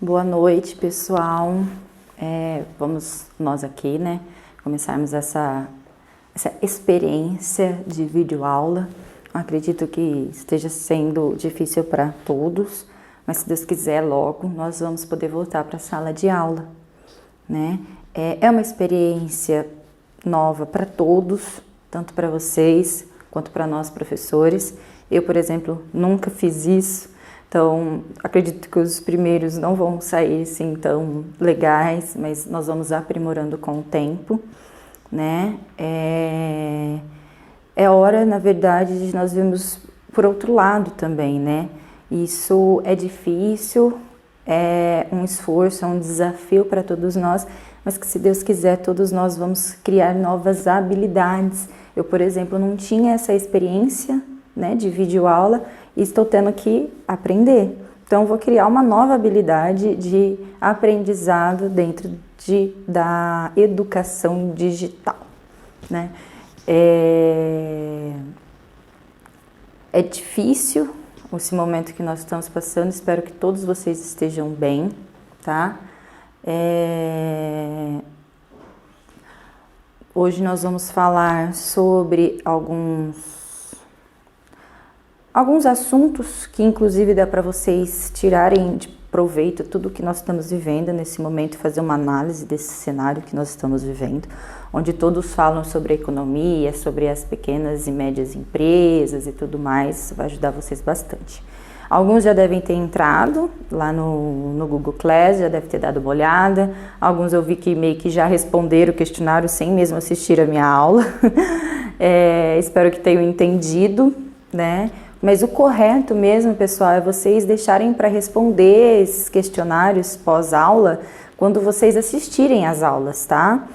Boa noite, pessoal. Vamos nós aqui, né, começarmos essa experiência de videoaula. Acredito que esteja sendo difícil para todos, mas se Deus quiser, logo nós vamos poder voltar para a sala de aula, né? É uma experiência nova para todos, tanto para vocês quanto para nós professores. Eu, por exemplo, nunca fiz isso. Então, acredito que os primeiros não vão sair assim tão legais, mas nós vamos aprimorando com o tempo, né? É hora, na verdade, de nós vermos por outro lado também, né? Isso é difícil, é um esforço, é um desafio para todos nós, mas que, se Deus quiser, todos nós vamos criar novas habilidades. Eu, por exemplo, não tinha essa experiência, né, de videoaula, e estou tendo que aprender. Então, vou criar uma nova habilidade de aprendizado dentro da educação digital, né? É difícil esse momento que nós estamos passando, espero que todos vocês estejam bem, tá? Hoje nós vamos falar sobre alguns assuntos que inclusive dá para vocês tirarem de proveito tudo que nós estamos vivendo nesse momento, fazer uma análise desse cenário que nós estamos vivendo, onde todos falam sobre a economia, sobre as pequenas e médias empresas e tudo mais. Isso vai ajudar vocês bastante. Alguns já devem ter entrado lá no Google Class, já devem ter dado uma olhada. Alguns eu vi que meio que já responderam o questionário sem mesmo assistir a minha aula. Espero que tenham entendido, né? Mas o correto mesmo, pessoal, é vocês deixarem para responder esses questionários pós-aula quando vocês assistirem às aulas, tá?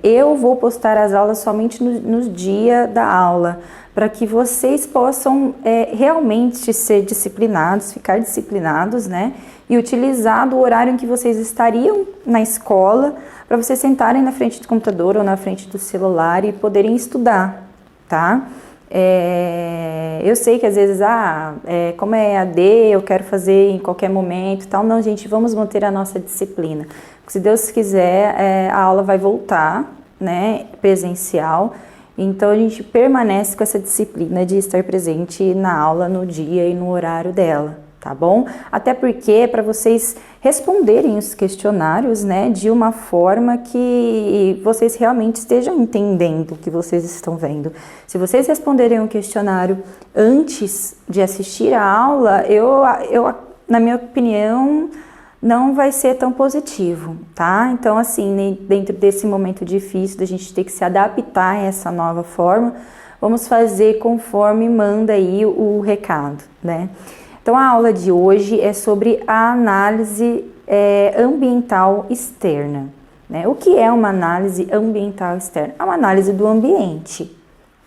Eu vou postar as aulas somente no dia da aula, para que vocês possam realmente ser disciplinados, ficar disciplinados, né? E utilizar o horário em que vocês estariam na escola, para vocês sentarem na frente do computador ou na frente do celular e poderem estudar, tá? Eu sei que às vezes, como é EAD, eu quero fazer em qualquer momento e tal. Não, gente, vamos manter a nossa disciplina. Porque, se Deus quiser, a aula vai voltar, né, presencial. Então, a gente permanece com essa disciplina de estar presente na aula no dia e no horário dela, tá bom? Até porque é para vocês responderem os questionários, né, de uma forma que vocês realmente estejam entendendo o que vocês estão vendo. Se vocês responderem um questionário antes de assistir a aula, na minha opinião, não vai ser tão positivo, tá? Então, assim, dentro desse momento difícil da gente ter que se adaptar a essa nova forma, vamos fazer conforme manda aí o recado, né? Então, a aula de hoje é sobre a análise ambiental externa, né? O que é uma análise ambiental externa? É uma análise do ambiente.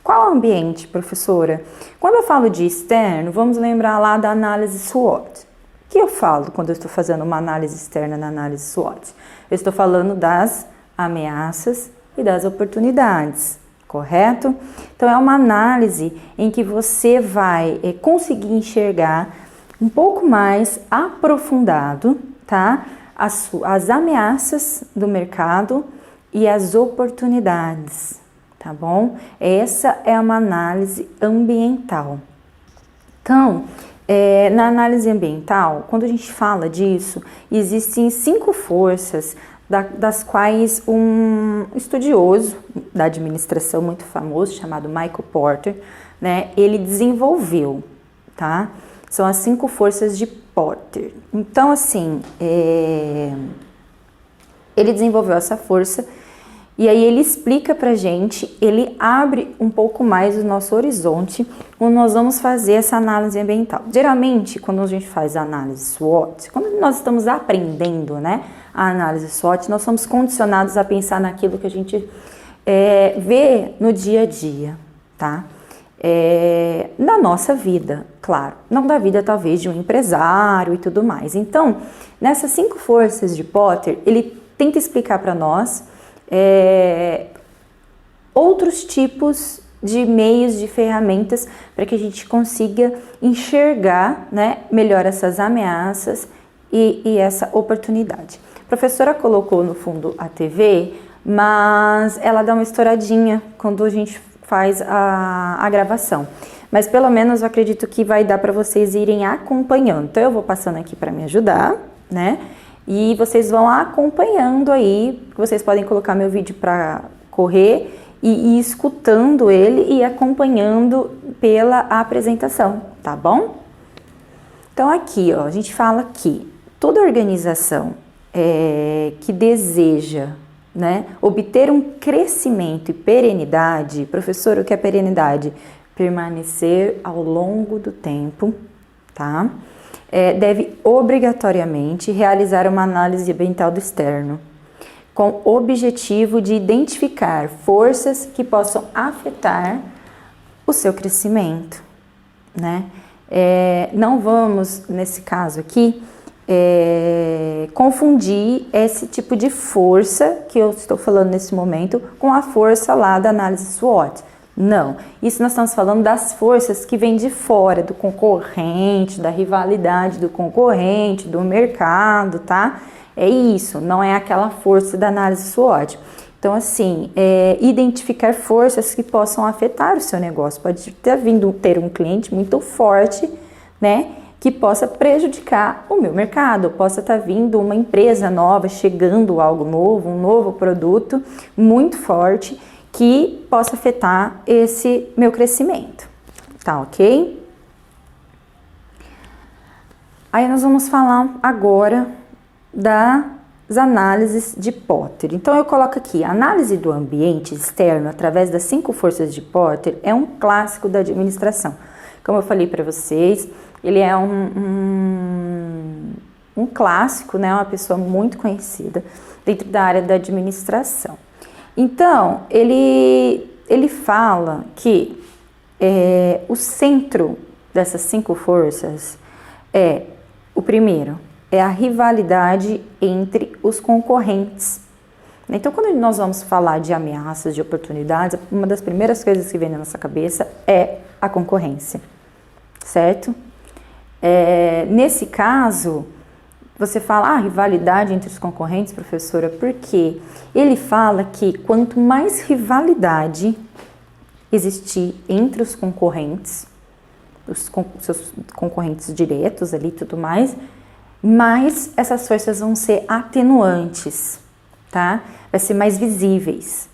Qual ambiente, professora? Quando eu falo de externo, vamos lembrar lá da análise SWOT. O que eu falo quando eu estou fazendo uma análise externa na análise SWOT? Eu estou falando das ameaças e das oportunidades, correto? Então, é uma análise em que você vai conseguir enxergar um pouco mais aprofundado, tá? As ameaças do mercado e as oportunidades, tá bom? Essa é uma análise ambiental. Então, na análise ambiental, quando a gente fala disso, existem 5 forças das quais um estudioso da administração muito famoso, chamado Michael Porter, né, ele desenvolveu, tá? São as 5 forças de Porter. Então, assim, ele desenvolveu essa força e aí ele explica pra gente, ele abre um pouco mais o nosso horizonte quando nós vamos fazer essa análise ambiental. Geralmente, quando a gente faz a análise SWOT, quando nós estamos aprendendo, né, a análise SWOT, nós somos condicionados a pensar naquilo que a gente vê no dia a dia, tá? Na nossa vida, claro, não da vida talvez de um empresário e tudo mais. Então, nessas 5 forças de Porter, ele tenta explicar para nós outros tipos de meios, de ferramentas para que a gente consiga enxergar, né, melhor essas ameaças e essa oportunidade. A professora colocou no fundo a TV, mas ela dá uma estouradinha quando a gente faz a gravação. Mas pelo menos eu acredito que vai dar para vocês irem acompanhando. Então eu vou passando aqui para me ajudar, né? E vocês vão acompanhando aí, vocês podem colocar meu vídeo para correr e ir escutando ele e acompanhando pela apresentação, tá bom? Então aqui, ó, a gente fala que toda organização que deseja, né, obter um crescimento e perenidade, professor, o que é perenidade? Permanecer ao longo do tempo, tá? Deve obrigatoriamente realizar uma análise ambiental do externo, com o objetivo de identificar forças que possam afetar o seu crescimento, né? Não vamos, nesse caso aqui, confundir esse tipo de força que eu estou falando nesse momento com a força lá da análise SWOT. Não, isso nós estamos falando das forças que vêm de fora, do concorrente, da rivalidade do concorrente, do mercado, tá? É isso, não é aquela força da análise SWOT. Então, assim, identificar forças que possam afetar o seu negócio. Pode ter um cliente muito forte, né, que possa prejudicar o meu mercado. Possa estar vindo uma empresa nova, chegando algo novo, um novo produto muito forte, que possa afetar esse meu crescimento, tá ok? Aí nós vamos falar agora das análises de Porter. Então eu coloco aqui, a análise do ambiente externo através das 5 forças de Porter é um clássico da administração. Como eu falei para vocês, ele é um clássico, né? Uma pessoa muito conhecida dentro da área da administração. Então, ele fala que o centro dessas 5 forças o primeiro, é a rivalidade entre os concorrentes. Então, quando nós vamos falar de ameaças, de oportunidades, uma das primeiras coisas que vem na nossa cabeça é a concorrência, certo? Nesse caso, você fala, rivalidade entre os concorrentes, professora, porque ele fala que quanto mais rivalidade existir entre os concorrentes, seus concorrentes diretos ali e tudo mais essas forças vão ser atenuantes, tá? Vai ser mais visíveis.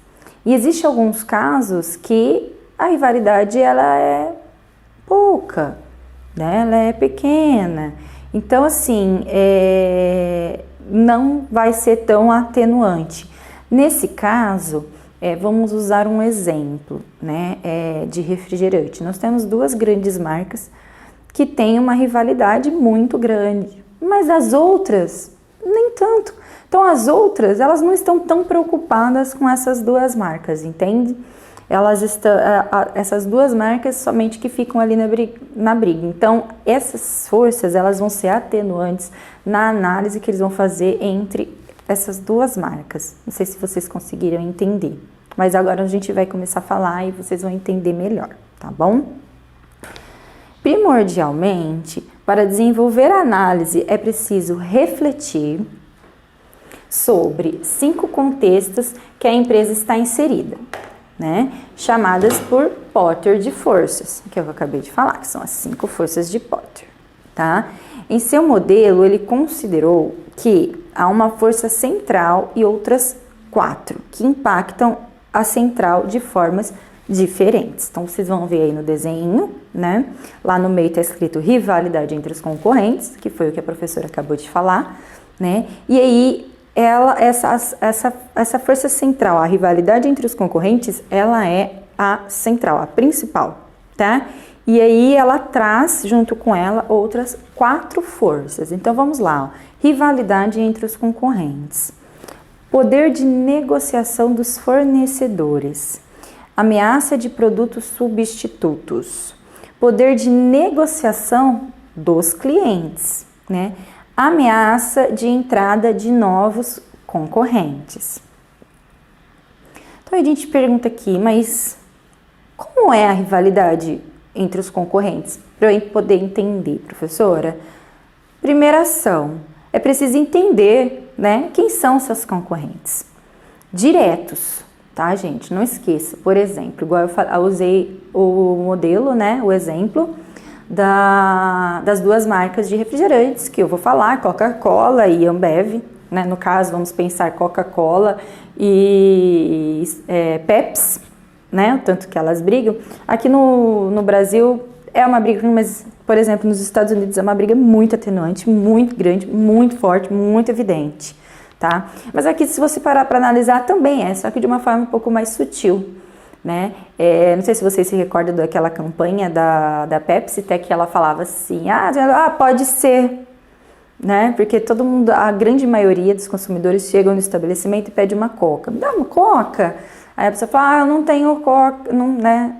E existe alguns casos que a rivalidade, ela é pouca, né? Ela é pequena. Então, assim, não vai ser tão atenuante. Nesse caso, vamos usar um exemplo, né, de refrigerante. Nós temos 2 grandes marcas que têm uma rivalidade muito grande, mas as outras, nem tanto. Então, as outras, elas não estão tão preocupadas com essas 2 marcas, entende? Essas 2 marcas somente que ficam ali na briga. Então, essas forças, elas vão ser atenuantes na análise que eles vão fazer entre essas 2 marcas. Não sei se vocês conseguiram entender, mas agora a gente vai começar a falar e vocês vão entender melhor, tá bom? Primordialmente, para desenvolver a análise, é preciso refletir sobre 5 contextos que a empresa está inserida, né? Chamadas por Porter de forças, que eu acabei de falar, que são as 5 forças de Porter, tá? Em seu modelo, ele considerou que há uma força central e outras 4 que impactam a central de formas diferentes. Então, vocês vão ver aí no desenho, né? Lá no meio está escrito rivalidade entre os concorrentes, que foi o que a professora acabou de falar, né? E aí, essa força central, a rivalidade entre os concorrentes, ela é a central, a principal, tá? E aí ela traz junto com ela outras 4 forças. Então vamos lá, ó. Rivalidade entre os concorrentes, poder de negociação dos fornecedores, ameaça de produtos substitutos, poder de negociação dos clientes, né? Ameaça de entrada de novos concorrentes. Então a gente pergunta aqui, mas como é a rivalidade entre os concorrentes? Para eu poder entender, professora. Primeira ação, é preciso entender, né, quem são seus concorrentes. Diretos, tá, gente? Não esqueça. Por exemplo, igual eu usei o modelo, né, o exemplo das duas marcas de refrigerantes que eu vou falar, Coca-Cola e Ambev, né? No caso, vamos pensar Coca-Cola e Pepsi, né? O tanto que elas brigam. Aqui no Brasil é uma briga, mas, por exemplo, nos Estados Unidos é uma briga muito atenuante, muito grande, muito forte, muito evidente, tá? Mas aqui, se você parar para analisar, também só que de uma forma um pouco mais sutil, né? Não sei se vocês se recordam daquela campanha da Pepsi, até que ela falava assim, pode ser, né? Porque todo mundo, a grande maioria dos consumidores chegam no estabelecimento e pede uma Coca. Me dá uma Coca? Aí a pessoa fala, eu não tenho Coca, não, né?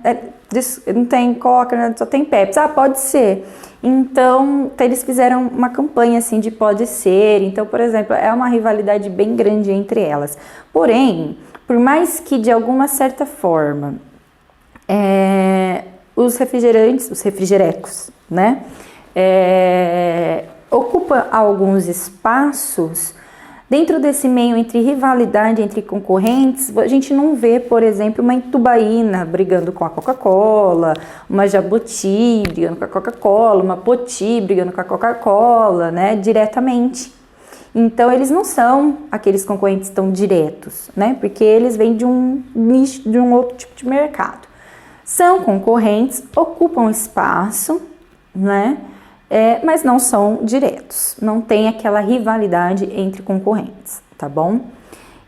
Não tem Coca, né? Só tem Pepsi. Pode ser. Então, eles fizeram uma campanha assim de pode ser. Então, por exemplo, é uma rivalidade bem grande entre elas. Porém, por mais que de alguma certa forma os refrigerecos, né? Ocupa alguns espaços. Dentro desse meio entre rivalidade entre concorrentes, a gente não vê, por exemplo, uma Itubaína brigando com a Coca-Cola, uma Jabuti brigando com a Coca-Cola, uma Poti brigando com a Coca-Cola, né, diretamente. Então, eles não são aqueles concorrentes tão diretos, né, porque eles vêm de um nicho, de um outro tipo de mercado. São concorrentes, ocupam espaço, né, mas não são diretos, não tem aquela rivalidade entre concorrentes, tá bom?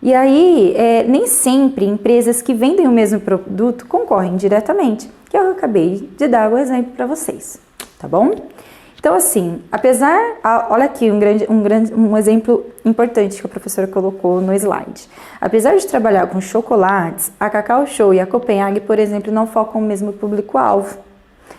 E aí, nem sempre empresas que vendem o mesmo produto concorrem diretamente, que eu acabei de dar o exemplo para vocês, tá bom? Então, assim, olha aqui um exemplo importante que a professora colocou no slide. Apesar de trabalhar com chocolates, a Cacau Show e a Copenhague, por exemplo, não focam o mesmo público-alvo.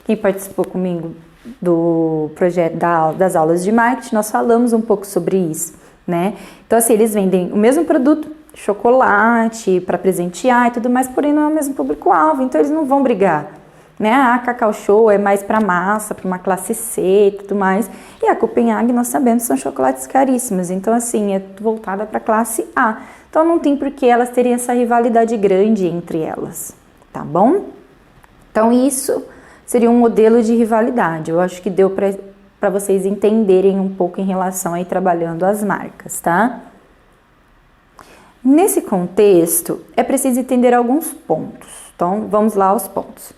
Quem participou comigo do projeto das aulas de marketing, nós falamos um pouco sobre isso, né? Então, assim, eles vendem o mesmo produto, chocolate, para presentear e tudo mais, porém não é o mesmo público-alvo, então eles não vão brigar, né? A Cacau Show é mais para massa, para uma classe C e tudo mais, e a Copenhague, nós sabemos, são chocolates caríssimos, então, assim, é voltada para a classe A. Então, não tem por que elas terem essa rivalidade grande entre elas, tá bom? Então, isso seria um modelo de rivalidade. Eu acho que deu para vocês entenderem um pouco em relação aí trabalhando as marcas, tá? Nesse contexto, é preciso entender alguns pontos. Então, vamos lá aos pontos.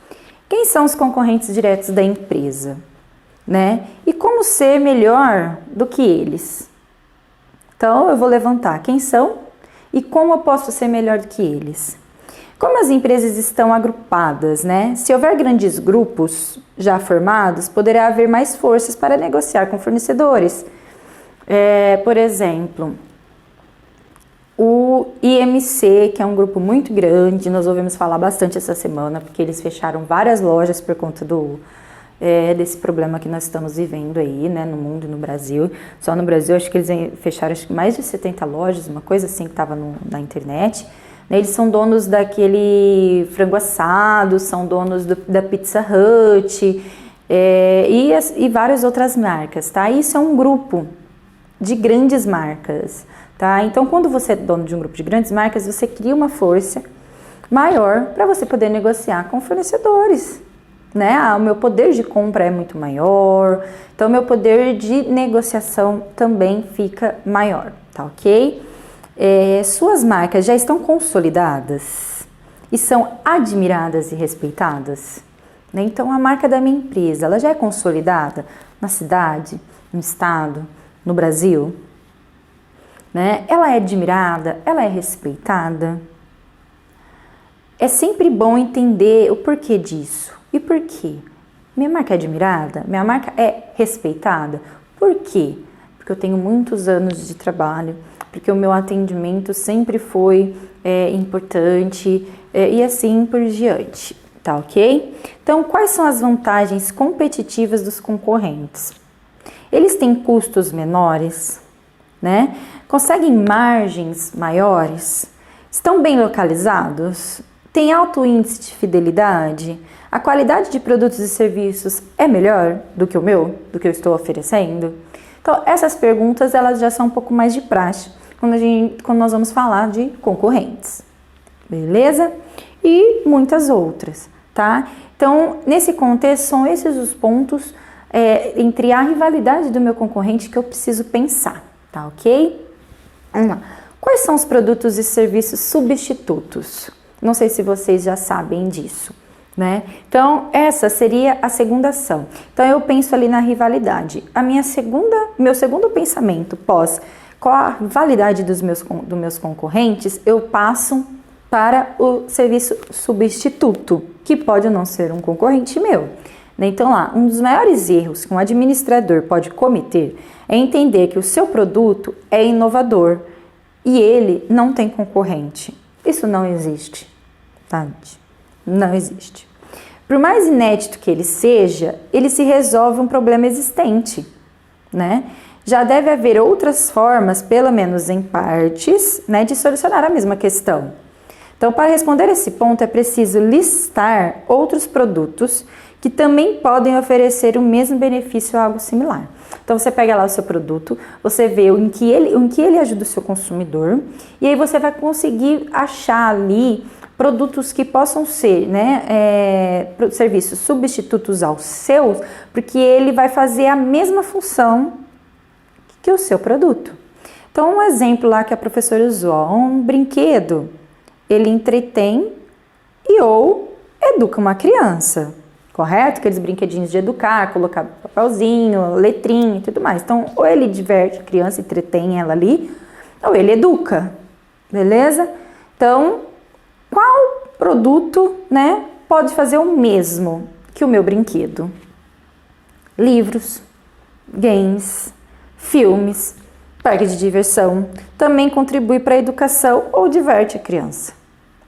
Quem são os concorrentes diretos da empresa, né? E como ser melhor do que eles? Então, eu vou levantar quem são e como eu posso ser melhor do que eles. Como as empresas estão agrupadas, né? Se houver grandes grupos já formados, poderá haver mais forças para negociar com fornecedores. Por exemplo, o IMC, que é um grupo muito grande, nós ouvimos falar bastante essa semana, porque eles fecharam várias lojas por conta desse problema que nós estamos vivendo aí, né, no mundo e no Brasil. Só no Brasil, acho que eles fecharam mais de 70 lojas, uma coisa assim que estava na internet. Eles são donos daquele frango assado, são donos da Pizza Hut e várias outras marcas, tá? Isso é um grupo de grandes marcas, tá? Então, quando você é dono de um grupo de grandes marcas, você cria uma força maior para você poder negociar com fornecedores, né? O meu poder de compra é muito maior, então o meu poder de negociação também fica maior, tá ok? Suas marcas já estão consolidadas e são admiradas e respeitadas, né? Então, a marca da minha empresa, ela já é consolidada na cidade, no estado, no Brasil, né? Ela é admirada, ela é respeitada. É sempre bom entender o porquê disso. E por quê? Minha marca é admirada? Minha marca é respeitada? Por quê? Porque eu tenho muitos anos de trabalho, porque o meu atendimento sempre foi importante e assim por diante, tá ok? Então, quais são as vantagens competitivas dos concorrentes? Eles têm custos menores, né? Conseguem margens maiores? Estão bem localizados? Tem alto índice de fidelidade? A qualidade de produtos e serviços é melhor do que o meu, do que eu estou oferecendo? Então, essas perguntas, elas já são um pouco mais de praxe quando nós vamos falar de concorrentes, beleza? E muitas outras, tá? Então, nesse contexto, são esses os pontos entre a rivalidade do meu concorrente que eu preciso pensar, tá ok? Vamos lá. Quais são os produtos e serviços substitutos? Não sei se vocês já sabem disso, né? Então, essa seria a segunda ação. Então, eu penso ali na rivalidade. Meu segundo pensamento pós qual a validade dos meus concorrentes, eu passo para o serviço substituto, que pode não ser um concorrente meu. Então, lá, um dos maiores erros que um administrador pode cometer é entender que o seu produto é inovador e ele não tem concorrente. Isso não existe, tá? Não existe. Por mais inédito que ele seja, ele se resolve um problema existente, né? Já deve haver outras formas, pelo menos em partes, né, de solucionar a mesma questão. Então, para responder esse ponto, é preciso listar outros produtos que também podem oferecer o mesmo benefício ou algo similar. Então, você pega lá o seu produto, você vê em que ele ajuda o seu consumidor, e aí você vai conseguir achar ali produtos que possam ser, né, serviços substitutos aos seus, porque ele vai fazer a mesma função que o seu produto. Então, um exemplo lá que a professora usou, um brinquedo, ele entretém ou educa uma criança, correto? Aqueles brinquedinhos de educar, colocar papelzinho, letrinha e tudo mais. Então, ou ele diverte a criança, entretém ela ali, ou ele educa, beleza? Então, qual produto, né, pode fazer o mesmo que o meu brinquedo? Livros, games, filmes, parque de diversão, também contribui para a educação ou diverte a criança,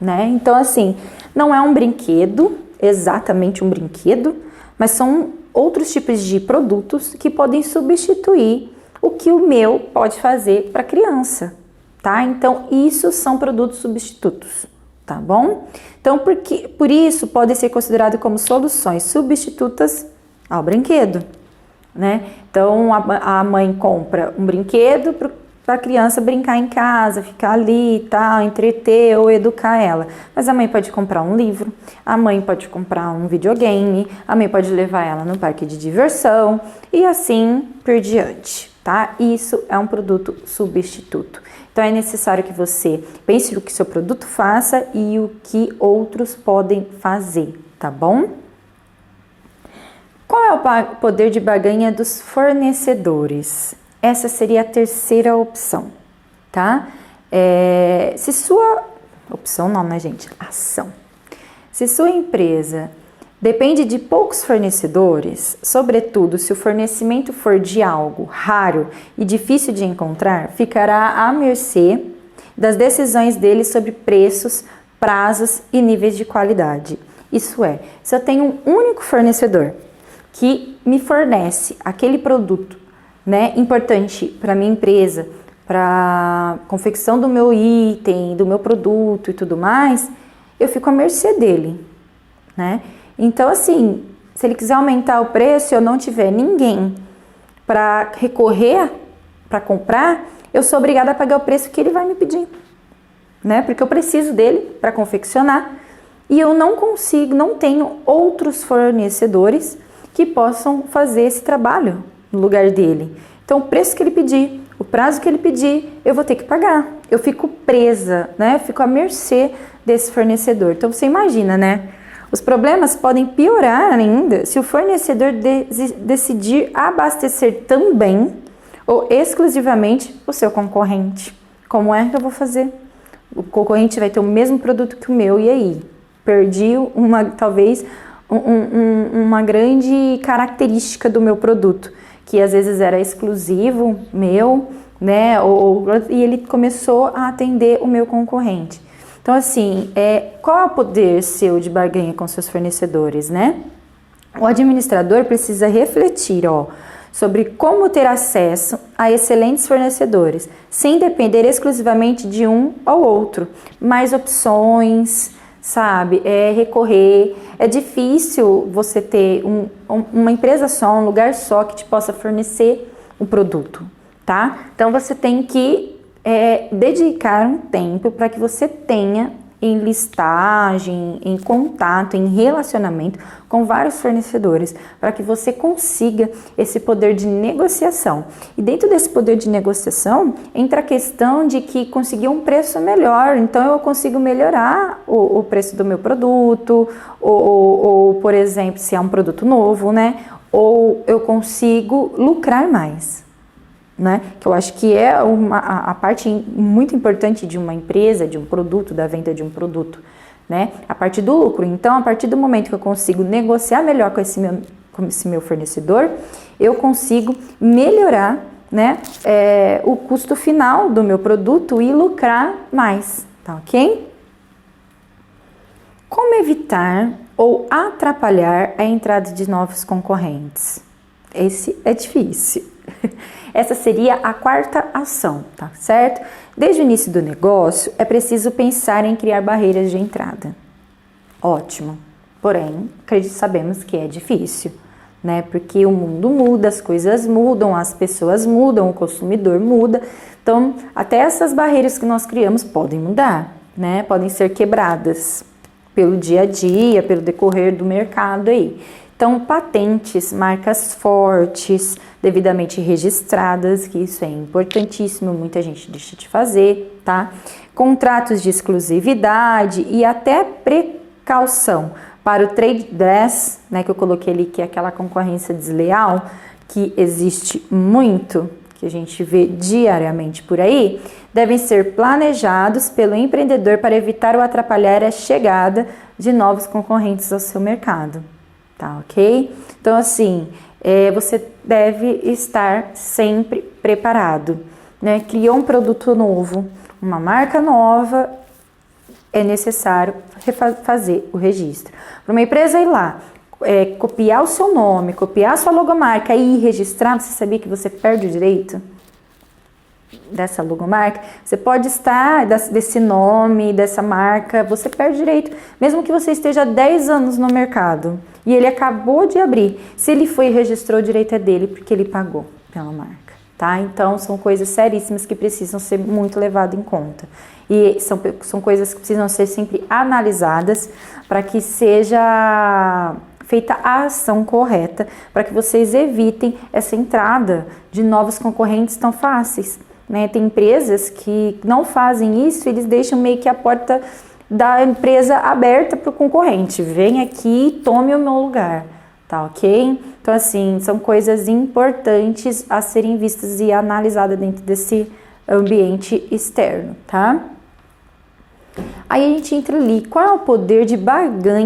né? Então, assim, não é um brinquedo, exatamente um brinquedo, mas são outros tipos de produtos que podem substituir o que o meu pode fazer para a criança, tá? Então, isso são produtos substitutos, tá bom? Então, por isso, podem ser considerados como soluções substitutas ao brinquedo, né? Então, a mãe compra um brinquedo para a criança brincar em casa, ficar ali e tal, entreter ou educar ela. Mas a mãe pode comprar um livro, a mãe pode comprar um videogame, a mãe pode levar ela no parque de diversão e assim por diante, tá? Isso é um produto substituto. Então, é necessário que você pense no que seu produto faça e o que outros podem fazer, tá bom? Qual é o poder de barganha dos fornecedores? Essa seria a terceira opção, tá? Se sua... Opção não, né, gente? Ação. Se sua empresa depende de poucos fornecedores, sobretudo se o fornecimento for de algo raro e difícil de encontrar, ficará à mercê das decisões deles sobre preços, prazos e níveis de qualidade. Isso é, se eu tenho um único fornecedor que me fornece aquele produto, né, importante para minha empresa, para confecção do meu item, do meu produto e tudo mais, eu fico à mercê dele, né? Então, assim, se ele quiser aumentar o preço e eu não tiver ninguém para recorrer para comprar, eu sou obrigada a pagar o preço que ele vai me pedir, né? Porque eu preciso dele para confeccionar e eu não tenho outros fornecedores que possam fazer esse trabalho no lugar dele. Então, o preço que ele pedir, o prazo que ele pedir, eu vou ter que pagar. Eu fico presa, né? Eu fico à mercê desse fornecedor. Então, você imagina, né? Os problemas podem piorar ainda se o fornecedor decidir abastecer também ou exclusivamente o seu concorrente. Como é que eu vou fazer? O concorrente vai ter o mesmo produto que o meu, e aí? Perdi talvez uma grande característica do meu produto, que às vezes era exclusivo meu, né? E ele começou a atender o meu concorrente. Então, assim, qual é o poder seu de barganha com seus fornecedores, né? O administrador precisa refletir, sobre como ter acesso a excelentes fornecedores, sem depender exclusivamente de um ou outro. Mais opções, sabe? Recorrer. É difícil você ter uma empresa só, um lugar só que te possa fornecer o produto, tá? Então você tem que dedicar um tempo para que você tenha em listagem, em contato, em relacionamento com vários fornecedores, para que você consiga esse poder de negociação. E dentro desse poder de negociação, entra a questão de que conseguir um preço melhor, então eu consigo melhorar o preço do meu produto, ou, por exemplo, se é um produto novo, né? Ou eu consigo lucrar mais. Né? Que eu acho que é a parte muito importante de uma empresa, de um produto, da venda de um produto, né? A parte do lucro. Então, a partir do momento que eu consigo negociar melhor com esse meu fornecedor, eu consigo melhorar, né, o custo final do meu produto e lucrar mais, tá ok? Como evitar ou atrapalhar a entrada de novos concorrentes? Esse é difícil. Essa seria a quarta ação, tá certo? Desde o início do negócio, é preciso pensar em criar barreiras de entrada. Ótimo. Porém, sabemos que é difícil, né? Porque o mundo muda, as coisas mudam, as pessoas mudam, o consumidor muda. Então, até essas barreiras que nós criamos podem mudar, né? Podem ser quebradas pelo dia a dia, pelo decorrer do mercado aí. Então, patentes, marcas fortes, devidamente registradas, que isso é importantíssimo, muita gente deixa de fazer, tá? Contratos de exclusividade e até precaução para o trade dress, né, que eu coloquei ali, que é aquela concorrência desleal, que existe muito, que a gente vê diariamente por aí, devem ser planejados pelo empreendedor para evitar ou atrapalhar a chegada de novos concorrentes ao seu mercado. Tá, ok? Então, assim, você deve estar sempre preparado, né? Criou um produto novo, uma marca nova, é necessário fazer o registro. Para uma empresa ir lá, copiar o seu nome, copiar a sua logomarca e ir registrar, você sabia que você perde o direito dessa logomarca? Você pode estar desse nome, dessa marca, você perde direito, mesmo que você esteja há 10 anos no mercado e ele acabou de abrir. Se ele foi e registrou, o direito é dele porque ele pagou pela marca, tá? Então, são coisas seríssimas que precisam ser muito levadas em conta. E são coisas que precisam ser sempre analisadas para que seja feita a ação correta, para que vocês evitem essa entrada de novos concorrentes tão fáceis, né? Tem empresas que não fazem isso, eles deixam meio que a porta da empresa aberta para o concorrente. Vem aqui e tome o meu lugar, tá ok? Então, assim, são coisas importantes a serem vistas e analisadas dentro desse ambiente externo, tá? Aí a gente entra ali, qual é o poder de barganha